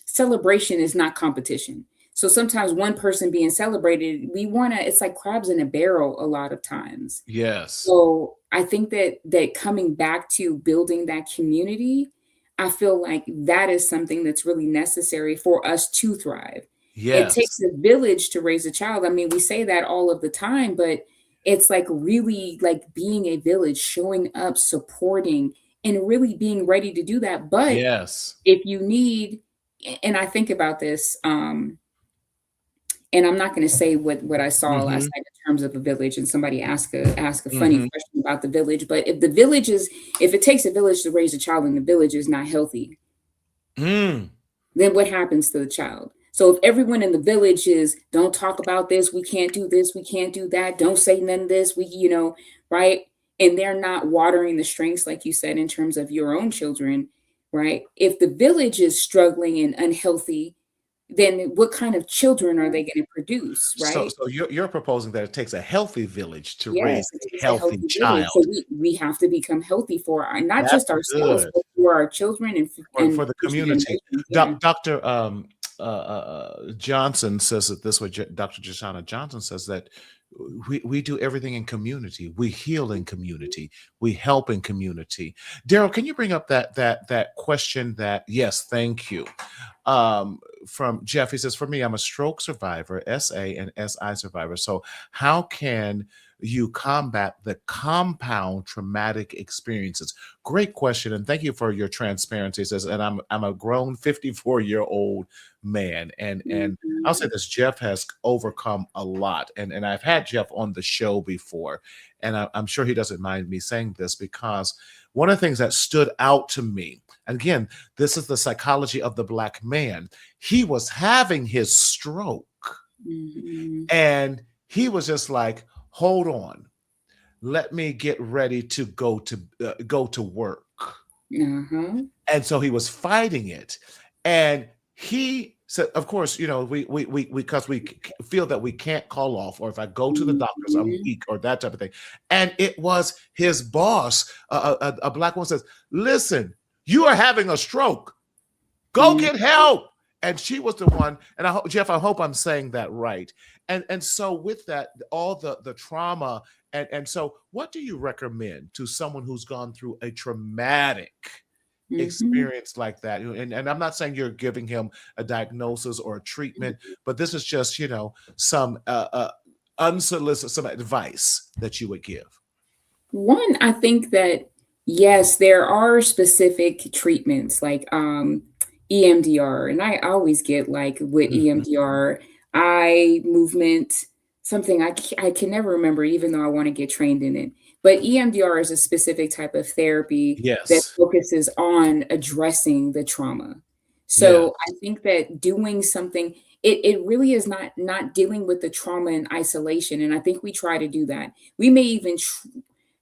celebration is not competition. So sometimes one person being celebrated, it's like crabs in a barrel a lot of times. Yes. So I think that coming back to building that community, I feel like that is something that's really necessary for us to thrive. It takes Yes. a village to raise a child. I mean, we say that all of the time, but it's like really like being a village, showing up, supporting, and really being ready to do that. But Yes. if you need, and I think about this, and I'm not going to say what I saw last Mhm. night in terms of a village, and somebody ask a funny Mhm. question about the village. But if it takes a village to raise a child and the village is not healthy, Mm. then what happens to the child? So if everyone in the village is, don't talk about this, we can't do this, we can't do that, don't say none of this, right? And they're not watering the strengths, like you said, in terms of your own children, right? If the village is struggling and unhealthy, then what kind of children are they going to produce, So right? so you're proposing that it takes a healthy village to raise Yes, it a takes a healthy healthy village. So child. we have to become healthy for not That's just ourselves, good. but for our children and For the future community. generations. Yeah. Dr. Johnson says it this way. Dr. Jashana Johnson says that we do everything in community. We heal in community. We help in community. Daryl, can you bring up that question? That yes, thank you. um, from Jeff. He says, "For me, I'm a stroke survivor, SA and SI survivor. So, how can you combat the compound traumatic experiences?" Great question, and thank you for your transparency. He says, "And I'm a grown 54-year-old man, and I'll say Mhm. this: Jeff has overcome a lot, and I've had Jeff on the show before, and I'm sure he doesn't mind me saying this because." One of the things that stood out to me, again, this is the psychology of the Black man. He was having his stroke, Mhm. and he was just like, "Hold on, let me get ready to go to work." Uh-huh. And so he was fighting it, and he said, of course, we because feel that we can't call off, or if I go to the doctors I'm Mhm. weak, or that type of thing. And it was his boss, a Black woman, says, "Listen, you are having a stroke, go Mhm. get help." And she was the one, and I hope, Jeff, I hope I'm saying that right. And so with that, all the trauma, and so what do you recommend to someone who's gone through a traumatic Mhm. experience like that? And I'm not saying you're giving him a diagnosis or a treatment, but this is just, some unsolicited, some advice that you would give. One, I think that yes, there are specific treatments like EMDR, and I always get like with Mhm. EMDR, eye movement, something I can never remember, even though I want to get trained in it. But EMDR is a specific type of therapy that Yes. focuses on addressing the trauma. So I Yes. think that doing something, it really is not dealing with the trauma in isolation, and I think we try to do that. We may even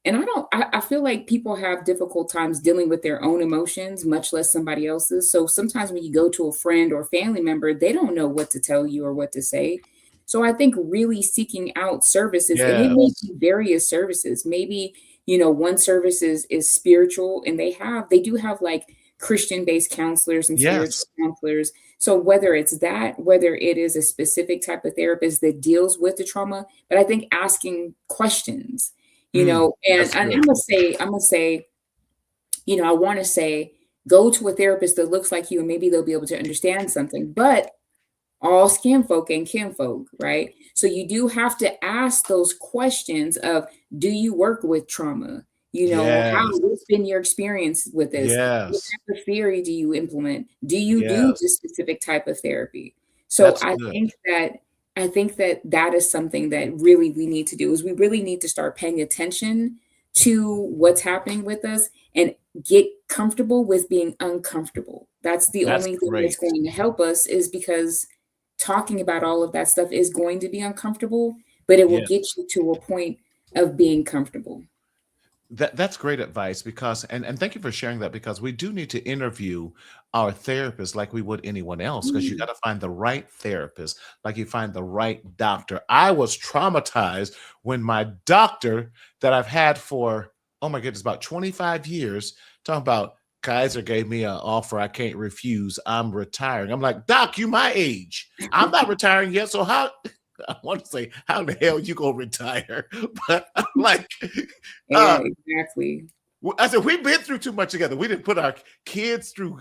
and I feel like people have difficult times dealing with their own emotions, much less somebody else's. So sometimes when you go to a friend or family member, they don't know what to tell you or what to say. So I think really seeking out services, and it may Yes. be various services. Maybe, one service is spiritual, and they do have like Christian-based counselors and spiritual Yes. counselors. So whether it's that, whether it is a specific type of therapist that deals with the trauma, but I think asking questions, Mm, and that's and good. I wanna say, I wanna say Go to a therapist that looks like you, and maybe they'll be able to understand something. But all skin folk and kinfolk, right? So you do have to ask those questions of, do you work with trauma? Yes. What's been your experience with this? What Yes. type of theory do you implement? Do you do Yes. this specific type of therapy? So That's good. I think that that is something that really we need to do is we really need to start paying attention to what's happening with us and get comfortable with being uncomfortable. That's the That's only thing that's great. going to help us is because talking about all of that stuff is going to be uncomfortable, but it will Yeah. get you to a point of being comfortable. That's great advice because and thank you for sharing that because we do need to interview our therapist like we would anyone else because you got Mm, to find the right therapist like you find the right doctor. I was traumatized when my doctor that I've had for oh my goodness about 25 years talking about Kaiser gave me an offer I can't refuse. I'm retiring. I'm like, "Doc, you my age. I'm not retiring yet. So how I want to say, how the hell you gonna retire?" But I'm like, yeah, uh, exactly. I said, we've been through too much together. We didn't put our kids through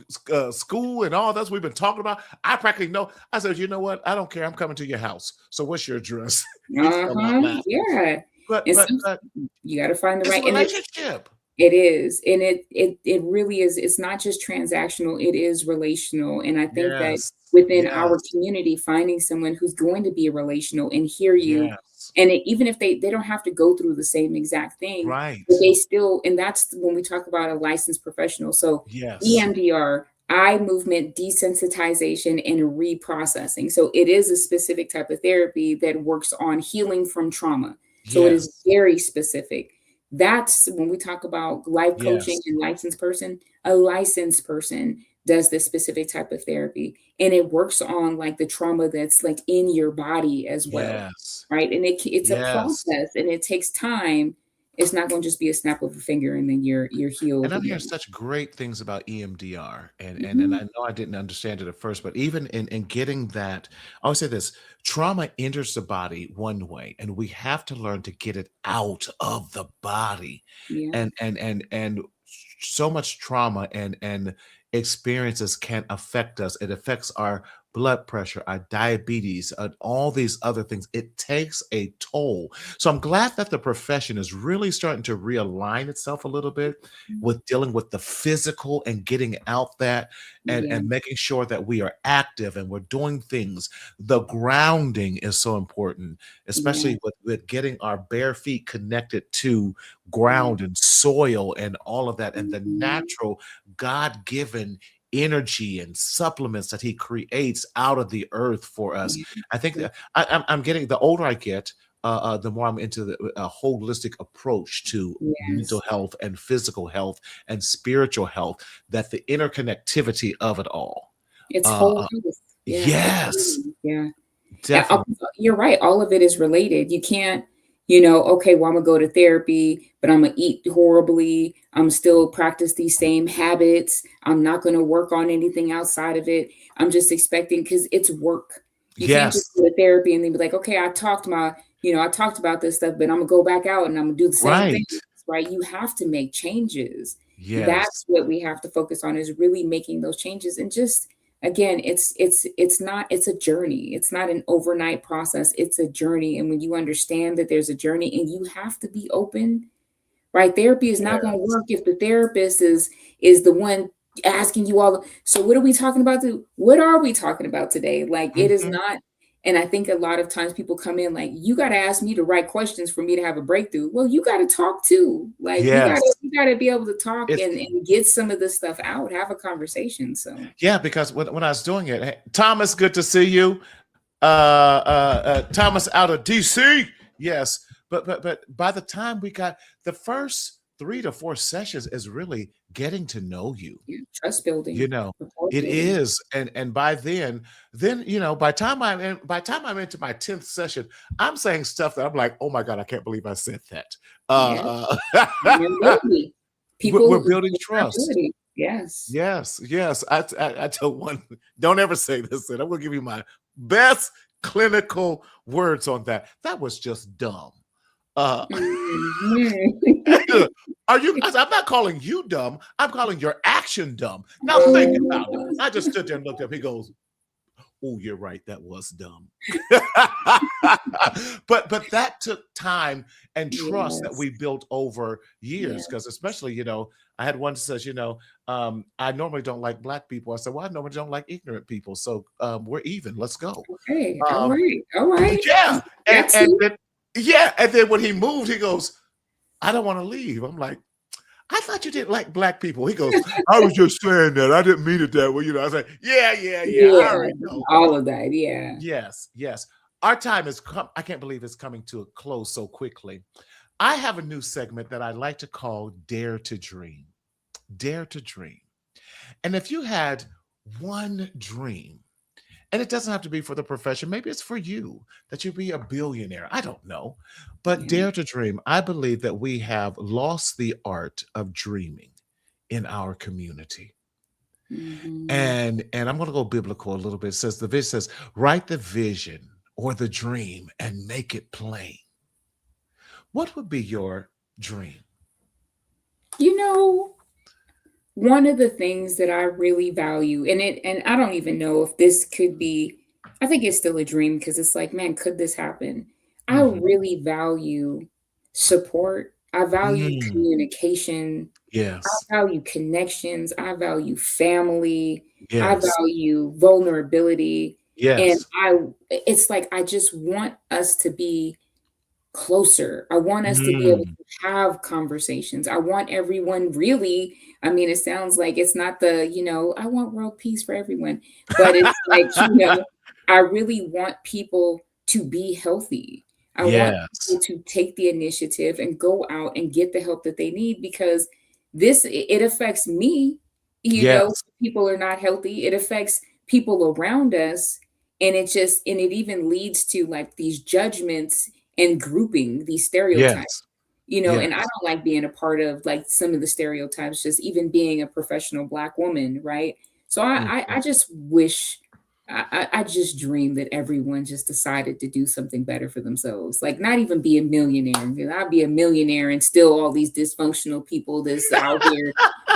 school and all this we've been talking about. I practically know. I said, you know what? I don't care. I'm coming to your house. So what's your address? He fell out Uh-huh, laughing. yeah, But and but some but you gotta find the it's right a and relationship. it is, and it really is. It's not just transactional, it is relational, and I think that Yes. within our Yes. community, finding someone who's going to be relational and hear you, Yes. and even if they don't have to go through the same exact thing, Right. but they still and that's when we talk about a licensed professional. So Yes. EMDR, eye movement desensitization and reprocessing. So it is a specific type of therapy that works on healing from trauma. So it is Yes. very specific. That's when we talk about life coaching Yes. and a licensed person does this specific type of therapy. And it works on like the trauma that's like in your body as well. Yes. Right. And it's a Yes. process and it takes time. It's not going to just be a snap of a finger and then you're And healed I'm hearing again. such great things about EMDR, and Mhm. I know I didn't understand it at first, but even in getting that, I always say this: trauma enters the body one way, and we have to learn to get it out of the body. Yeah. And so much trauma and experiences can affect us. It affects our blood pressure, our diabetes, and all these other things. It takes a toll. So I'm glad that the profession is really starting to realign itself a little bit Mhm. with dealing with the physical and getting out that Yeah. and making sure that we are active and we're doing things. The grounding is so important, Yeah. especially with getting our bare feet connected to Yeah. ground and soil and all of that and the Mhm. natural God-given energy and supplements that he creates out of the earth for us. Yeah. I think Yeah. that I'm getting the older I get, the more I'm into a holistic approach to mental Yes. health and physical health and spiritual health, that the interconnectivity of it all. It's Uh, whole uh, health. Yeah. It's yes, whole. Yeah. Yeah, definitely. you're right, all of it is related. You can't, "Okay, well, Imma go to therapy, but Imma eat horribly. I'm still practice these same habits. I'm not gonna work on anything outside of it. I'm just expecting because it's work. You can't just Yes, go to therapy and then be like, "Okay, I talked about this stuff, but Imma go back out and Imma do the same thing." right. Right? You have to make changes. Yes, That's what we have to focus on is really making those changes and just again it's not it's a journey, it's not an overnight process, it's a journey, and when you understand that there's a journey and you have to be open, right? Therapy is not going to yes. work if the therapist is the one asking you all so what are we talking about what are we talking about today? Like it is Mhm. not. And I think a lot of times people come in like you got to ask me the right questions for me to have a breakthrough. Well, you got to talk too, like Yes. you got to be able to talk It's and get some of this stuff out, have a conversation. So yeah, because when I was doing it, hey, Thomas, good to see you. Thomas out of DC. Yes, but by the time we got the first 3 to 4 sessions is really getting to know you. yeah, trust You building, know, rapport it building. is, and by then by the time I'm into my 10th session, I'm saying stuff that I'm like, oh my god, I can't believe I said that. Yeah, and there Uh, will be we're people who building build trust. credibility. Yes. Yes, yes. I told one, don't ever say this. And I'm going to give you my best clinical words on that. That was just dumb. Uh, Mhm. are you? I said, I'm not calling you dumb. I'm calling your action dumb. Now think about it. Oh. I just stood there and looked up. He goes, "Oh, you're right. That was dumb." but that took time and trust that Yes, we built over years. yes. Because especially, I had one that says, I normally don't like black people. I said, well, I normally don't like ignorant people. So we're even. Let's go. Okay, Um, alright. yeah, Got and to. then yeah, and then when he moved, he goes, "I don't want to leave." I'm like, "I thought you didn't like black people." He goes, "I was just saying that. I didn't mean it that way." I was like, "Yeah, yeah, yeah. I Yeah, already know." all of that, yeah. Yes, yes. Our time is come. I can't believe it's coming to a close so quickly. I have a new segment that I like to call Dare to Dream. Dare to Dream. And if you had one dream, and it doesn't have to be for the profession, maybe it's for you that you be a billionaire. I don't know. But Yeah. Dare to Dream, I believe that we have lost the art of dreaming in our community. Mhm. And I'm going to go biblical a little bit. It says the vision says, write the vision or the dream and make it plain. What would be your dream? You know, one of the things that I really value, and I don't even know if this could be, I think it's still a dream because it's like, man, could this happen? I Mhm. really value support. I value Mm, communication. yes. I value connections. I value family. I Yes. value vulnerability. And Yes. it's like, I just want us to be closer. I want us to be able Mm, to have conversations. I want everyone really, I mean, it sounds like it's not the, I want world peace for everyone, but it's like, I really want people to be healthy. I want yes. people to take the initiative and go out and get the help that they need because it affects me, Yes. people are not healthy. It affects people around us. And it even leads to like these judgments and grouping these stereotypes, Yes. and I Yes. don't like being a part of like some of the stereotypes, just even being a professional Black woman, right? So I Mhm. just wish, I just dream that everyone just decided to do something better for themselves, like not even be a millionaire. I'd be a millionaire and still all these dysfunctional people that's out here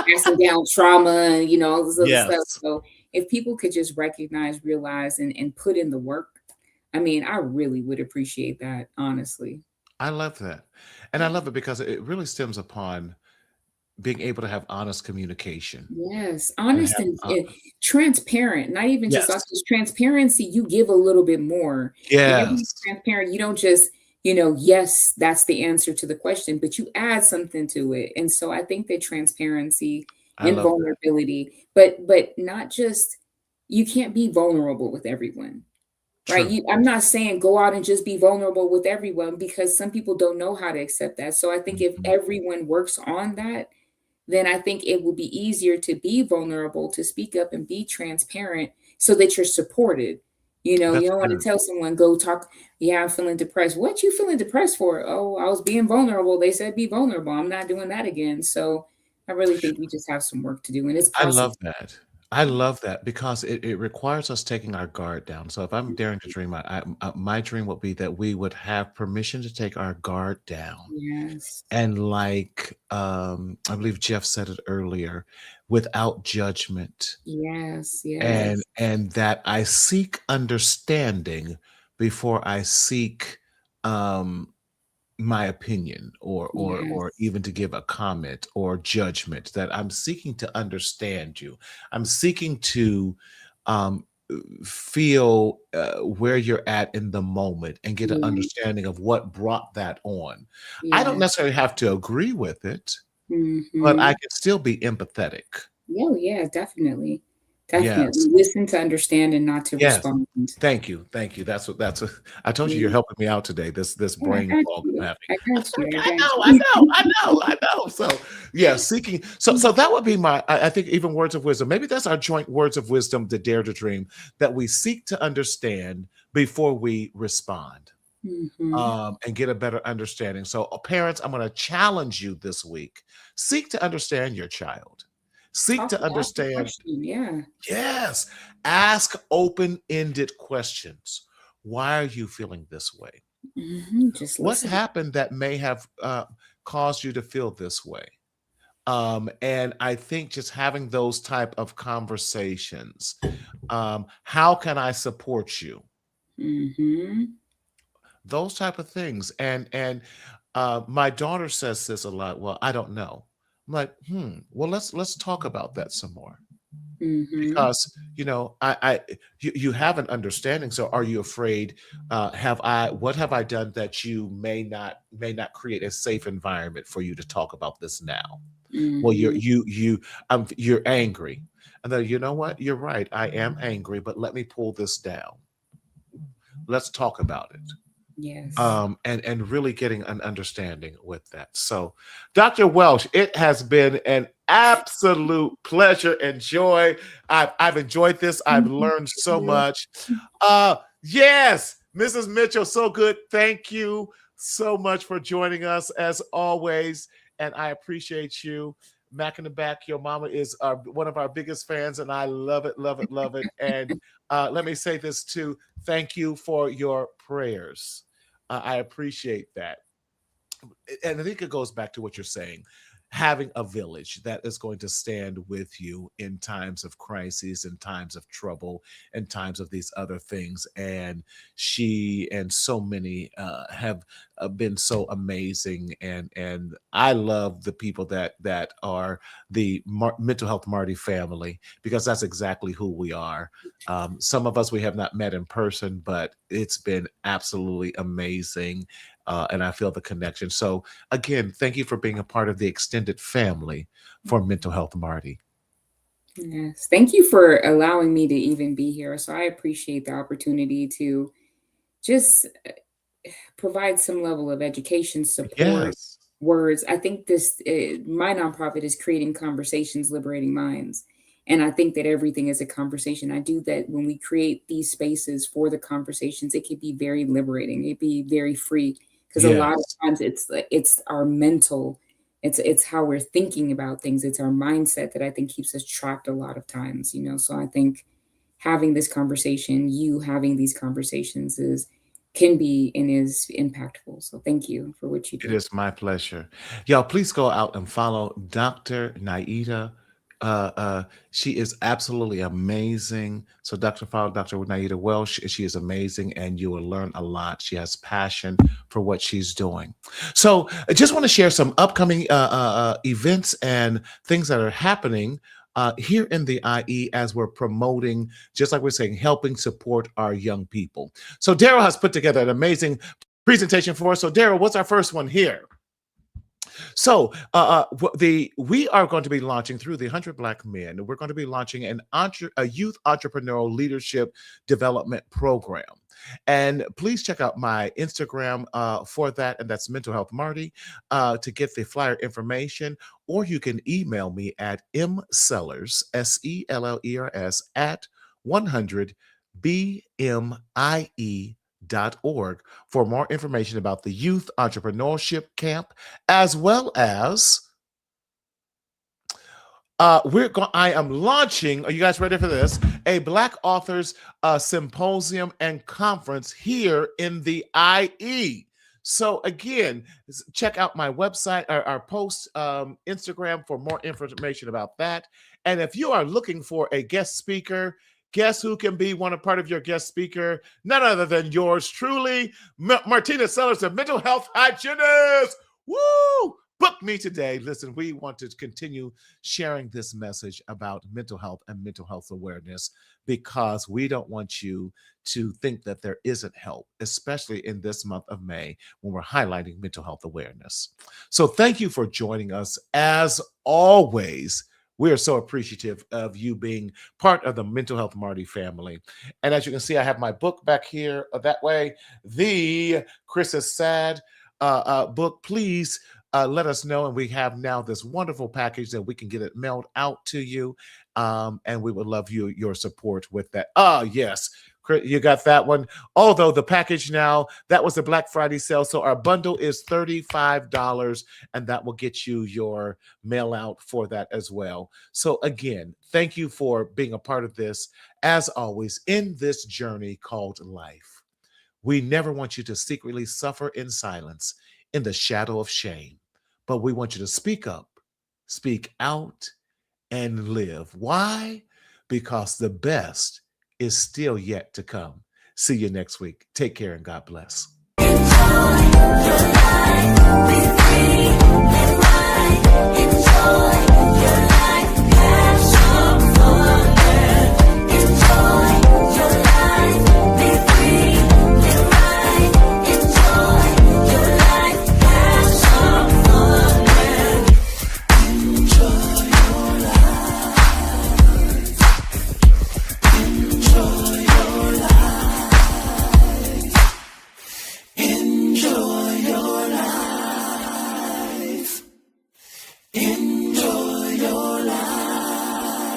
passing down trauma and all this other stuff. Yes. So if people could just recognize, realize, and put in the work, I mean, I really would appreciate that, honestly. I love that. And I love it because it really stems upon being able to have honest communication Yes, and honest have and transparent, not even just us, yes. 'cause transparency, you give a little bit more. When you're being Yes. transparent, you don't just, yes, that's the answer to the question, but you add something to it. And so I think that transparency I and love that. vulnerability, but not just, you can't be vulnerable with everyone. Right? True. I'm not saying go out and just be vulnerable with everyone because some people don't know how to accept that. So I think if Mhm. everyone works on that, then I think it will be easier to be vulnerable, to speak up and be transparent so that you're supported. You That's don't want to good. tell someone, go talk, yeah, I'm feeling depressed. What you feeling depressed for? Oh, I was being vulnerable. They said be vulnerable. I'm not doing that again. So I really think we just have some work to do and it's I possible. love that. I love that because it requires us taking our guard down. So if I'm daring to dream, my dream would be that we would have permission to take our guard down. Yes. And like I believe Jeff said it earlier, without judgment. Yes. And Yes. and that I seek understanding before I seek um my opinion or Yes. even to give a comment or judgment, that I'm seeking to understand you. I'm seeking to um feel where you're at in the moment and get an Yeah. understanding of what brought that on. I don't Yes. necessarily have to agree with it, but I Mhm. can still be empathetic. Oh, yeah, definitely. Definitely. Yes. Listen to understand and not to Yes. respond. Thank you, thank you. That's what I told you you're Yeah. helping me out today, this Yeah, I brain got fog I'm you. having. I got you. I I got know, I you. know, I know, I know. So, yeah, seeking so that would be my I think even words of wisdom. Maybe that's our joint words of wisdom, to dare to dream, that we seek to understand before we respond, Mhm. and get a better understanding. So, parents, I'm gonna challenge you this week. Seek to understand your child. Seek to Ask the understand. question. Yeah. Yes. Ask open-ended questions. Why are you feeling this way? Just What listening. happened that may have caused you to feel this way? And I think just having those type of conversations, how can I support you? Mhm. Those type of things. And my daughter says this a lot. Well, I don't know. I'm like, well, let's talk about that some more. Mhm. Because I you have an understanding. So are you afraid? Have I what have I done that you may not create a safe environment for you to talk about this now? Well, Mhm. you're angry. And then, you know what? You're right. I am angry, but let me pull this down. Let's talk about it. Yes. And really getting an understanding with that. So, Dr. Welch, it has been an absolute pleasure and joy. I've enjoyed this. I've Thank learned so you. much. Yes, Mrs. Mitchell, so good. Thank you so much for joining us as always, and I appreciate you. Mac in the back, your mama is one of our biggest fans, and I love it, love it, love it. And let me say this too: thank you for your prayers. I appreciate that. And I think it goes back to what you're saying. Having a village that is going to stand with you in times of crises, in times of trouble, in times of these other things. And she and so many have been so amazing. And I love the people that are the Mental Health Marty family, because that's exactly who we are. Some of us we have not met in person, but it's been absolutely amazing, and I feel the connection. So, again, thank you for being a part of the extended family for Mental Health Marty. Yes. Thank you for allowing me to even be here. So I appreciate the opportunity to just provide some level of education, support, Yes, words. I think my nonprofit is creating conversations, liberating minds. And I think that everything is a conversation. I do that when we create these spaces for the conversations, it can be very liberating. It be very free because a lot of yes, times it's our mental, it's how we're thinking about things. It's our mindset that I think keeps us trapped a lot of times, you know. So I think having this conversation, you having these conversations is can be and is impactful. So thank you for what you it do. is my pleasure. Y'all, please go out and follow Dr. Naida. She is absolutely amazing. So, follow Dr. Naida Welsh. She is amazing, and you will learn a lot. She has passion for what she's doing. So, I just want to share some upcoming events and things that are happening here in the IE as we're promoting, just like we're saying, helping support our young people. So, Daryl has put together an amazing presentation for us. So, Daryl, what's our first one here? So, the we are going to be launching through the 100 Black Men. We're going to be launching a youth entrepreneurial leadership development program. And please check out my Instagram for that, and that's Mental Health Marty, to get the flyer information. Or you can email me at msellers, SELLERS, at 100BMIE.org for more information about the Youth Entrepreneurship Camp, as well as I am launching, are you guys ready for this? A Black Authors Symposium and Conference here in the IE. So again, check out my website, our post Instagram for more information about that. And if you are looking for a guest speaker, guess who can be part of your guest speaker? None other than yours truly, Martina Sellers, a mental health hygienist. Woo! Book me today. Listen, we want to continue sharing this message about mental health and mental health awareness, because we don't want you to think that there isn't help, especially in this month of May when we're highlighting mental health awareness. So, thank you for joining us. As always, we are so appreciative of you being part of the Mental Health Marty family. And as you can see, I have my book back here that way, the Chris is Sad book. Please let us know. And we have now this wonderful package that we can get it mailed out to you. And we would love your support with that. Ah, yes. You got that one. Although the package now, that was the Black Friday sale. So our bundle is $35, and that will get you your mail out for that as well. So again, thank you for being a part of this, as always, in this journey called life. We never want you to secretly suffer in silence in the shadow of shame, but we want you to speak up, speak out, and live. Why? Because the best is still yet to come. See you next week. Take care and God bless. Enjoy your life.